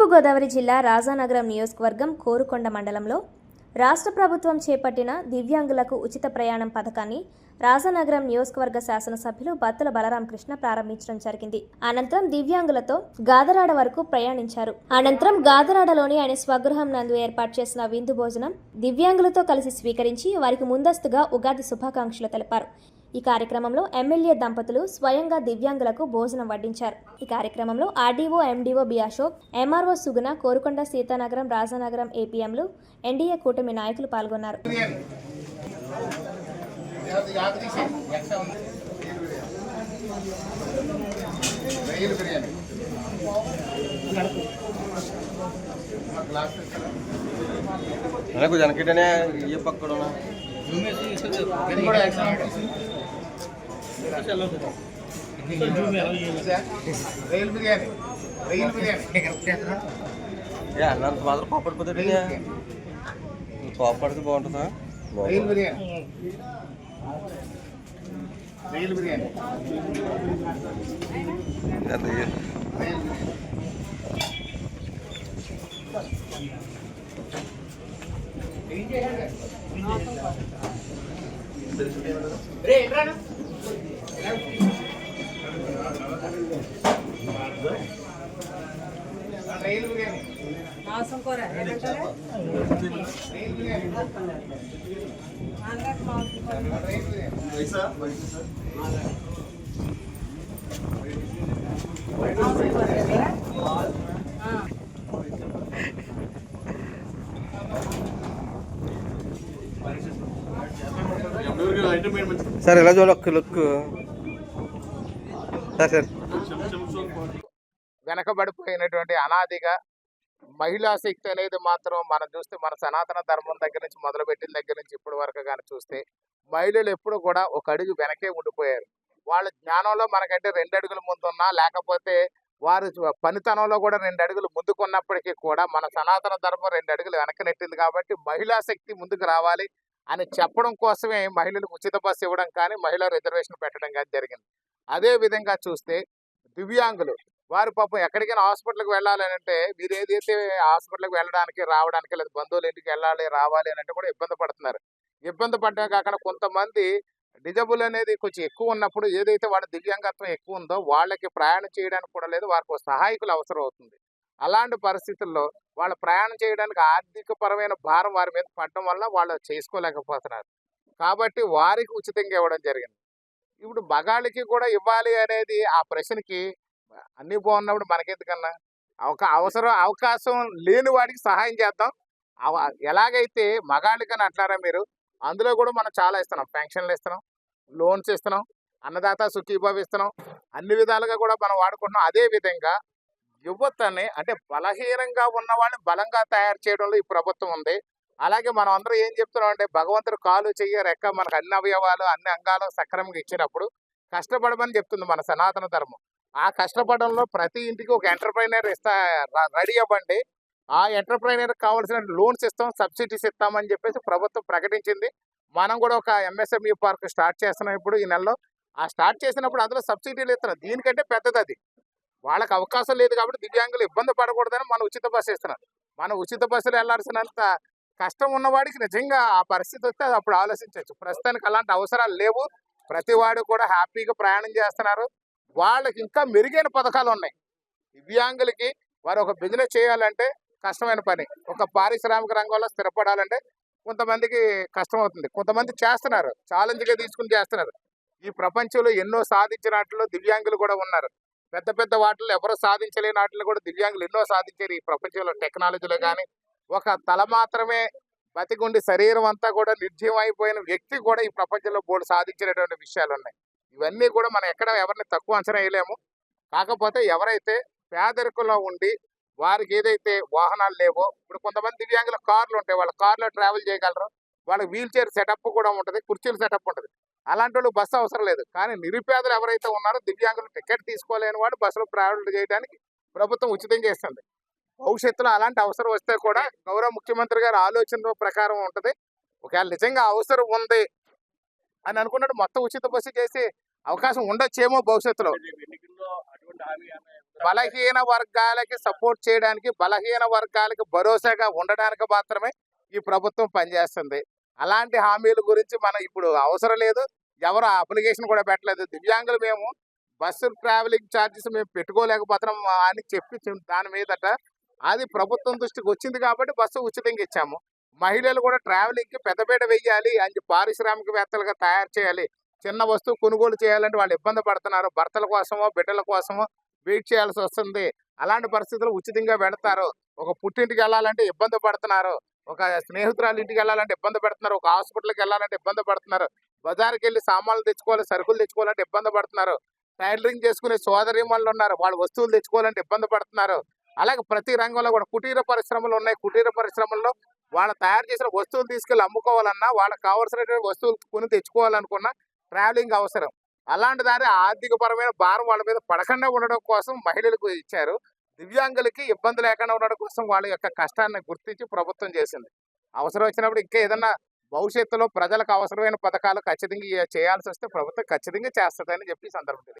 తూర్పుగోదావరి జిల్లా రాజానగరం నియోజకవర్గం కోరుకొండ మండలంలో రాష్ట్ర ప్రభుత్వం చేపట్టిన దివ్యాంగులకు ఉచిత ప్రయాణం పథకాన్ని రాజానగరం నియోజకవర్గ శాసనసభ్యులు బత్తుల బలరామకృష్ణ ప్రారంభించడం జరిగింది. అనంతరం దివ్యాంగులతో గాదరాడ వరకు ప్రయాణించారు. అనంతరం గాదరాడలోని ఆయన స్వగృహం నందు ఏర్పాటు చేసిన విందు భోజనం దివ్యాంగులతో కలిసి స్వీకరించి వారికి ముందస్తుగా ఉగాది శుభాకాంక్షలు తెలిపారు. ఈ కార్యక్రమంలో ఎమ్మెల్యే దంపతులు స్వయంగా దివ్యాంగులకు భోజనం వడ్డించారు. ఈ కార్యక్రమంలో RDO MDO B Ashok, MRO Suguna, Korukonda, Seethanagaram, Rajanagaram ఏపీఎంలు, ఎన్డీఏ కూటమి నాయకులు పాల్గొన్నారు. రైలు బిర్యానీ అంత మాత్రం కోపడిపోతాడు. కోపడితే బాగుంటుందా? రైలు బిర్యానీ రైలు బిర్యానీ రైలు బిర్యానీ మాంసం కూర రైలు బిర్యానీ సార్ ఎలా చూడ లుక్ సార్ వెనకబడిపోయినటువంటి అనాదిగా మహిళా శక్తి అనేది మాత్రం మనం చూస్తే మన సనాతన ధర్మం దగ్గర నుంచి మొదలుపెట్టిన దగ్గర నుంచి ఇప్పటి వరకు కానీ చూస్తే మహిళలు ఎప్పుడు కూడా ఒక అడుగు వెనకే ఉండిపోయారు. వాళ్ళ జ్ఞానంలో మనకంటే 2 అడుగులు ముందున్నా, లేకపోతే వారు పనితనంలో కూడా 2 అడుగులు ముందుకున్నప్పటికీ కూడా మన సనాతన ధర్మం 2 అడుగులు వెనక్కి నెట్టింది. కాబట్టి మహిళా శక్తి ముందుకు రావాలి అని చెప్పడం కోసమే మహిళలకు ఉచిత బస్సు ఇవ్వడం కానీ, మహిళా రిజర్వేషన్ పెట్టడం కానీ జరిగింది. అదే విధంగా చూస్తే దివ్యాంగులు వారు పాపం ఎక్కడికైనా హాస్పిటల్కి వెళ్ళాలి అంటే, మీరు ఏదైతే హాస్పిటల్కి వెళ్ళడానికి రావడానికి లేదా బంధువుల ఇంటికి వెళ్ళాలి రావాలి అని అంటే కూడా ఇబ్బంది పడుతున్నారు. ఇబ్బంది పడటమే కాకుండా కొంతమంది డిజబుల్ అనేది కొంచెం ఎక్కువ ఉన్నప్పుడు, ఏదైతే వాళ్ళ దివ్యాంగత్వం ఎక్కువ ఉందో వాళ్ళకి ప్రయాణం చేయడానికి కూడా లేదు, వారికి సహాయకులు అవసరం అవుతుంది. అలాంటి పరిస్థితుల్లో వాళ్ళు ప్రయాణం చేయడానికి ఆర్థిక పరమైన భారం వారి మీద పడడం వల్ల వాళ్ళు చేసుకోలేకపోతున్నారు. కాబట్టి వారికి ఉచితంగా ఇవ్వడం జరిగింది. ఇప్పుడు మగాళ్ళకి కూడా ఇవ్వాలి అనేది ఆ ప్రశ్నకి అన్ని బాగున్నప్పుడు మనకెందుకన్నా అవకాశం లేని వాడికి సహాయం చేద్దాం. ఎలాగైతే మగాళ్ళకని అంటారా మీరు, అందులో కూడా మనం చాలా ఇస్తున్నాం. పెన్షన్లు ఇస్తున్నాం, లోన్స్ ఇస్తున్నాం, అన్నదాత సుఖీభావ ఇస్తున్నాం, అన్ని విధాలుగా కూడా మనం వాడుకుంటున్నాం. అదే విధంగా యువతని అంటే బలహీనంగా ఉన్న వాళ్ళని బలంగా తయారు చేయడంలో ఈ ప్రభుత్వం ఉంది. అలాగే మనం అందరూ ఏం చెప్తున్నాం అంటే, భగవంతుడు కాలు చెయ్య రెక్క మనకు అన్ని అవయవాలు అన్ని అంగాలు సక్రమంగా ఇచ్చినప్పుడు కష్టపడమని చెప్తుంది మన సనాతన ధర్మం. ఆ కష్టపడంలో ప్రతి ఇంటికి ఒక ఎంటర్ప్రైనర్ రెడీ అవ్వండి, ఆ ఎంటర్ప్రైనర్ కావాల్సిన లోన్స్ ఇస్తాం, సబ్సిడీస్ ఇస్తామని చెప్పేసి ప్రభుత్వం ప్రకటించింది. మనం కూడా ఒక ఎంఎస్ఎంఈ పార్క్ స్టార్ట్ చేస్తున్నాం ఇప్పుడు ఈ నెలలో. ఆ స్టార్ట్ చేసినప్పుడు అందులో సబ్సిడీలు ఇస్తున్నాం. దీనికంటే పెద్దది అది. వాళ్ళకి అవకాశం లేదు కాబట్టి దివ్యాంగులు ఇబ్బంది పడకూడదని మనం ఉచిత బస్సు ఇస్తున్నాం. మనం ఉచిత బస్సులు వెళ్లాల్సినంత కష్టం ఉన్నవాడికి నిజంగా ఆ పరిస్థితి వస్తే అది అప్పుడు ఆలోచించవచ్చు. ప్రస్తుతానికి అలాంటి అవసరాలు లేవు. ప్రతి వాడు కూడా హ్యాపీగా ప్రయాణం చేస్తున్నారు. వాళ్ళకి ఇంకా మెరుగైన పథకాలు ఉన్నాయి. దివ్యాంగులకి వారు ఒక బిజినెస్ చేయాలంటే కష్టమైన పని, ఒక పారిశ్రామిక రంగంలో స్థిరపడాలంటే కొంతమందికి కష్టం అవుతుంది. కొంతమంది చేస్తున్నారు, ఛాలెంజ్గా తీసుకుని చేస్తున్నారు. ఈ ప్రపంచంలో ఎన్నో సాధించిన దివ్యాంగులు కూడా ఉన్నారు. పెద్ద పెద్ద వాటిల్లో ఎవరు సాధించలేని వాటిలో కూడా దివ్యాంగులు ఎన్నో సాధించారు. ఈ ప్రపంచంలో టెక్నాలజీలో కానీ ఒక తల మాత్రమే బతికుండి శరీరం అంతా కూడా నిర్జీవం అయిపోయిన వ్యక్తి కూడా ఈ ప్రపంచంలో బోర్డు సాధించినటువంటి విషయాలు ఉన్నాయి. ఇవన్నీ కూడా మనం ఎక్కడ ఎవరిని తక్కువ అంచనా వేయలేము. కాకపోతే ఎవరైతే పేదరికంలో ఉండి వారికి ఏదైతే వాహనాలు లేవో, ఇప్పుడు కొంతమంది దివ్యాంగుల కార్లు ఉంటాయి, వాళ్ళ కార్లో ట్రావెల్ చేయగలరు, వాళ్ళకి వీల్ చైర్ సెటప్ కూడా ఉంటుంది, కుర్చీల సెటప్ ఉంటుంది. అలాంటి వాళ్ళు బస్సు అవసరం లేదు. కానీ నిరుపేదలు ఎవరైతే ఉన్నారో దివ్యాంగులు టికెట్ తీసుకోలేని వాడు బస్సులో ట్రావెల్ చేయడానికి ప్రభుత్వం ఉచితంగా ఇస్తుంది. భవిష్యత్తులో అలాంటి అవసరం వస్తే కూడా గౌరవ ముఖ్యమంత్రి గారి ఆలోచన ప్రకారం ఉంటుంది. ఒకవేళ నిజంగా అవసరం ఉంది అని అనుకున్నట్టు మొత్తం ఉచిత బస్సు చేసి అవకాశం ఉండొచ్చేమో భవిష్యత్తులో. బలహీన వర్గాలకి సపోర్ట్ చేయడానికి, బలహీన వర్గాలకి భరోసాగా ఉండడానికి మాత్రమే ఈ ప్రభుత్వం పనిచేస్తుంది. అలాంటి హామీల గురించి మనం ఇప్పుడు అవసరం లేదు, ఎవరు అప్లికేషన్ కూడా పెట్టలేదు. దివ్యాంగులు మేము బస్సు ట్రావెలింగ్ ఛార్జెస్ మేము పెట్టుకోలేకపోతున్నాం అని చెప్పి దాని మీదట అది ప్రభుత్వం దృష్టికి వచ్చింది కాబట్టి బస్సు ఉచితంగా ఇచ్చాము. మహిళలు కూడా ట్రావెలింగ్కి పెద్దపీట వెయ్యాలి అని పారిశ్రామికవేత్తలుగా తయారు చేయాలి. చిన్న వస్తువు కొనుగోలు చేయాలంటే వాళ్ళు ఇబ్బంది పడుతున్నారు. భర్తల కోసమో బిడ్డల కోసమో వెయిట్ చేయాల్సి వస్తుంది. అలాంటి పరిస్థితులు ఉచితంగా పెడతారు. ఒక పుట్టింటికి వెళ్ళాలంటే ఇబ్బంది పడుతున్నారు, ఒక స్నేహితురాలు ఇంటికి వెళ్ళాలంటే ఇబ్బంది పడుతున్నారు, ఒక హాస్పిటల్కి వెళ్ళాలంటే ఇబ్బంది పడుతున్నారు, బజార్కి వెళ్ళి సామాన్లు తెచ్చుకోవాలి, సరుకులు తెచ్చుకోవాలంటే ఇబ్బంది పడుతున్నారు, టైలరింగ్ చేసుకునే సోదరీమణులు ఉన్నారు, వాళ్ళు వస్తువులు తెచ్చుకోవాలంటే ఇబ్బంది పడుతున్నారు. అలాగే ప్రతి రంగంలో కూడా కుటీర పరిశ్రమలు ఉన్నాయి. కుటీర పరిశ్రమల్లో వాళ్ళు తయారు చేసిన వస్తువులు తీసుకెళ్ళి అమ్ముకోవాలన్నా, వాళ్ళకి కావాల్సినటువంటి వస్తువులు కొని తెచ్చుకోవాలనుకున్నా ట్రావెలింగ్ అవసరం. అలాంటి దాని ఆర్థిక పరమైన భారం వాళ్ళ మీద పడకుండా ఉండడం కోసం మహిళలకు ఇచ్చారు. దివ్యాంగులకి ఇబ్బంది లేకుండా ఉండడం కోసం వాళ్ళ యొక్క కష్టాన్ని గుర్తించి ప్రభుత్వం చేసింది. అవసరం వచ్చినప్పుడు ఇంకా ఏదన్నా భవిష్యత్తులో ప్రజలకు అవసరమైన పథకాలు ఖచ్చితంగా చేయాల్సి వస్తే ప్రభుత్వం ఖచ్చితంగా చేస్తుందని చెప్పి ఈ సందర్భంగా